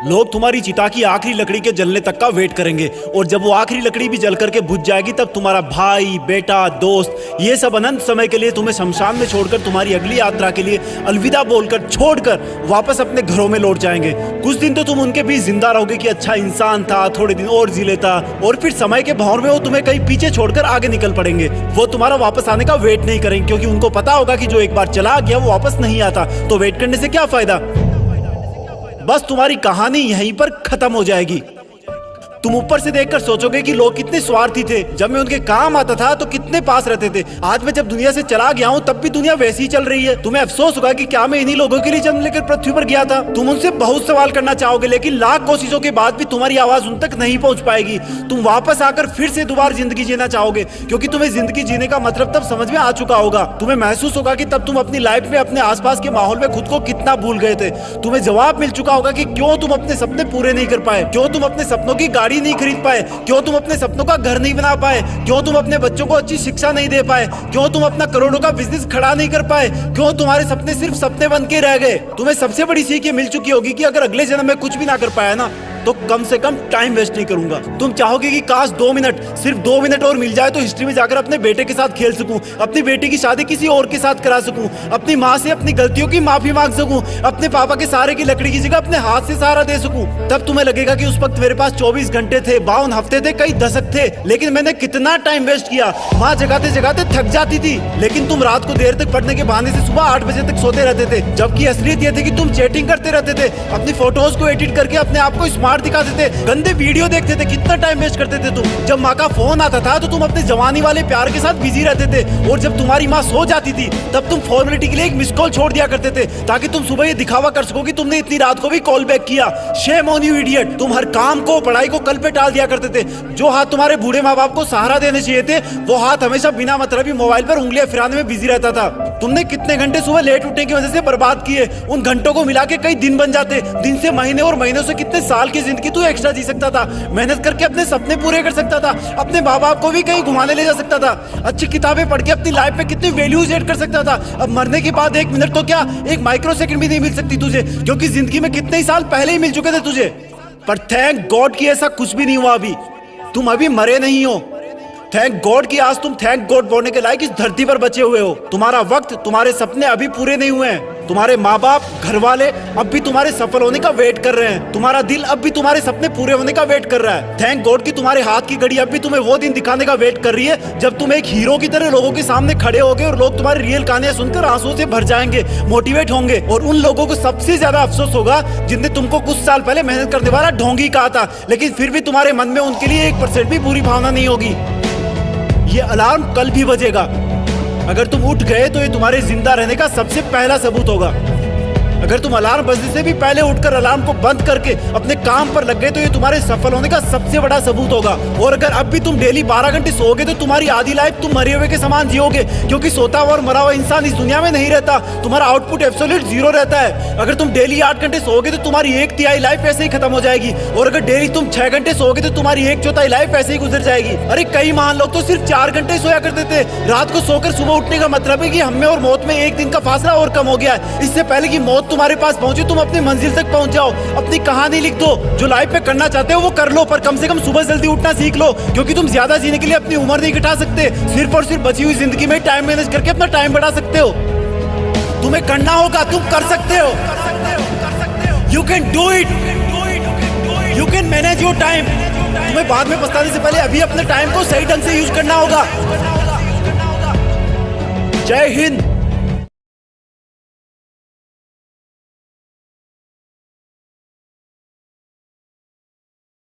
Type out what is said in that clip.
लोग तुम्हारी चिता की आखिरी लकड़ी के जलने तक का वेट करेंगे और जब वो आखिरी लकड़ी भी जल करके बुझ जाएगी तब तुम्हारा भाई, बेटा, दोस्त ये सब अनंत समय के लिए तुम्हें शमशान में छोड़कर तुम्हारी अगली यात्रा के लिए अलविदा बोलकर छोड़कर वापस अपने घरों में लौट जाएंगे। कुछ दिन तो तुम उनके बीच जिंदा रहोगे कि अच्छा इंसान था, थोड़े दिन और जी लेता, और फिर समय के भंवर में वो तुम्हें कहीं पीछे छोड़कर आगे निकल पड़ेंगे। वो तुम्हारा वापस आने का वेट नहीं करेंगे क्योंकि उनको पता होगा कि जो एक बार चला गया वो वापस नहीं आता, तो वेट करने से क्या फायदा। बस तुम्हारी कहानी यहीं पर खत्म हो जाएगी। तुम ऊपर से देखकर सोचोगे कि लोग कितने स्वार्थी थे, जब मैं उनके काम आता था तो कितने पास रहते थे। आज मैं जब दुनिया से चला गया हूँ तब भी दुनिया वैसी ही चल रही है। तुम्हें अफसोस होगा कि क्या मैं इन्हीं लोगों के लिए जन्म लेकर पृथ्वी पर गया था। तुम उनसे बहुत सवाल करना चाहोगे लेकिन लाख कोशिशों के बाद भी तुम्हारी आवाज उन तक नहीं पहुंच पाएगी। तुम वापस आकर फिर से दोबारा जिंदगी जीना चाहोगे क्योंकि तुम्हें जिंदगी जीने का मतलब तब समझ में आ चुका होगा। तुम्हें महसूस होगा कि तब तुम अपनी लाइफ में अपने आसपास के माहौल में खुद को कितना भूल गए थे। तुम्हें जवाब मिल चुका होगा कि क्यों तुम अपने सपने पूरे नहीं कर पाए, क्यों तुम अपने सपनों की गाड़ी नहीं खरीद पाए, क्यों तुम अपने सपनों का घर नहीं बना पाए, क्यों तुम अपने बच्चों को अच्छी शिक्षा नहीं दे पाए, क्यों तुम अपना करोड़ों का बिजनेस खड़ा नहीं कर पाए, क्यों तुम्हारे सपने सिर्फ सपने बन के रह गए। तुम्हें सबसे बड़ी सीख ये मिल चुकी होगी कि अगर अगले जन्म में कुछ भी ना कर पाया ना तो कम से कम टाइम वेस्ट नहीं करूंगा। तुम चाहोगे कि काश 2 मिनट, सिर्फ 2 मिनट और मिल जाए तो हिस्ट्री में जाकर अपने बेटे के साथ खेल सकूं, अपनी बेटी की शादी किसी और के साथ करा सकूं, अपनी माँ से अपनी गलतियों की माफी मांग सकूं, अपने पापा के सहारे की लकड़ी की जगह अपने हाथ से सहारा दे सकूं। तब तुम्हें लगेगा कि उस वक्त मेरे पास 24 घंटे थे, 52 हफ्ते थे, कई दशक थे, लेकिन मैंने कितना टाइम वेस्ट किया। माँ जगाते जगाते थक जाती थी लेकिन तुम रात को देर तक पढ़ने के बहाने से सुबह 8 बजे तक सोते रहते थे, जबकि असलियत ये थी कि तुम चैटिंग करते रहते थे, अपनी फोटोज को एडिट करके अपने आप को स्मार्ट दिखाते थे, गंदे वीडियो देखते थे। कितना टाइम वेस्ट करते थे तुम। जब माँ का फोन आता था तो तुम अपने जवानी वाले प्यार के साथ बिजी रहते थे और जब तुम्हारी माँ सो जाती थी तब तुम फॉर्मेलिटी के लिए एक मिस कॉल छोड़ दिया करते थे ताकि तुम सुबह ये दिखावा कर सको कि तुमने इतनी रात को भी कॉल बैक किया। Shame on you idiot. तुम हर काम को, पढ़ाई को कल पे टाल दिया करते थे। जो हाथ तुम्हारे बूढ़े माँ बाप को सहारा देने चाहिए थे वो हाथ हमेशा बिना मतलब ही मोबाइल पर उंगलियां फिराने में बिजी रहता था। तुमने कितने घंटे सुबह लेट उठने की वजह से बर्बाद किए। उन घंटों को मिला के कई दिन बन जाते। दिन से महीने और महीनों से कितने साल की जिंदगी तू एक्स्ट्रा जी सकता था। मेहनत करके अपने सपने पूरे कर सकता था, अपने माँ बाप को भी कहीं घुमाने ले जा सकता था, अच्छी किताबें पढ़ के अपनी लाइफ में कितनी वैल्यूज ऐड कर सकता था। अब मरने के बाद 1 मिनट तो क्या, 1 माइक्रो सेकंड भी नहीं मिल सकती तुझे क्योंकि जिंदगी में कितने ही साल पहले ही मिल चुके थे तुझे। पर थैंक गॉड कि ऐसा कुछ भी नहीं हुआ। अभी तुम अभी मरे नहीं हो। थैंक गॉड कि आज तुम थैंक गॉड बोलने के लायक इस धरती पर बचे हुए हो। तुम्हारा वक्त, तुम्हारे सपने अभी पूरे नहीं हुए हैं। तुम्हारे माँ बाप, घर वाले अब भी तुम्हारे सफल होने का वेट कर रहे हैं। तुम्हारा दिल अब भी तुम्हारे सपने पूरे होने का वेट कर रहा है। थैंक गॉड कि तुम्हारे हाथ की घड़ी अब भी तुम्हें वो दिन दिखाने का वेट कर रही है जब तुम एक हीरो की तरह लोगों के सामने खड़े होगे और लोग तुम्हारी रियल कहानियां सुनकर आंसुओं से भर जाएंगे, मोटिवेट होंगे। और उन लोगों को सबसे ज्यादा अफसोस होगा जिनने तुमको कुछ साल पहले मेहनत करने वाला ढोंगी कहा था, लेकिन फिर भी तुम्हारे मन में उनके लिए 1% भी बुरी भावना नहीं होगी। ये अलार्म कल भी बजेगा। अगर तुम उठ गए तो ये तुम्हारे जिंदा रहने का सबसे पहला सबूत होगा। अगर तुम अलार्म बजने से भी पहले उठकर अलार्म को बंद करके अपने काम पर लग गए तो ये तुम्हारे सफल होने का सबसे बड़ा सबूत होगा। और अगर अब भी तुम डेली 12 घंटे सोओगे तो तुम्हारी आधी लाइफ तुम मरे हुए के समान जियोगे क्योंकि सोता हुआ और मरा हुआ इंसान इस दुनिया में नहीं रहता। तुम्हारा आउटपुट एब्सोल्यूट 0 रहता है। अगर तुम डेली 8 घंटे सोओगे तो तुम्हारी 1/3 लाइफ ऐसे ही खत्म हो जाएगी और अगर डेली तुम 6 घंटे सोओगे तो तुम्हारी 1/4 लाइफ ऐसे ही गुजर जाएगी। अरे कई महान लोग तो सिर्फ 4 घंटे सोया करते थे। रात को सोकर सुबह उठने का मतलब है कि हम में और मौत में 1 दिन का फासला और कम हो गया है। इससे पहले कि मौत तुम्हारे पास पहुंचे तुम अपनी मंजिल तक पहुंच जाओ। अपनी कहानी लिख दो। जो लाइफ में करना चाहते हो वो कर लो, पर कम से कम सुबह जल्दी उठना सीख लो क्योंकि तुम ज्यादा जीने के लिए अपनी उम्र नहीं घटा सकते। सिर्फ और सिर्फ बची हुई जिंदगी में टाइम मैनेज करके अपना टाइम बढ़ा सकते हो। तुम्हें करना होगा, तुम कर सकते हो। You can do it, you can manage your time. तुम्हें बाद में पछताने से पहले अभी अपने टाइम को सही ढंग से यूज करना होगा। जय हिंद।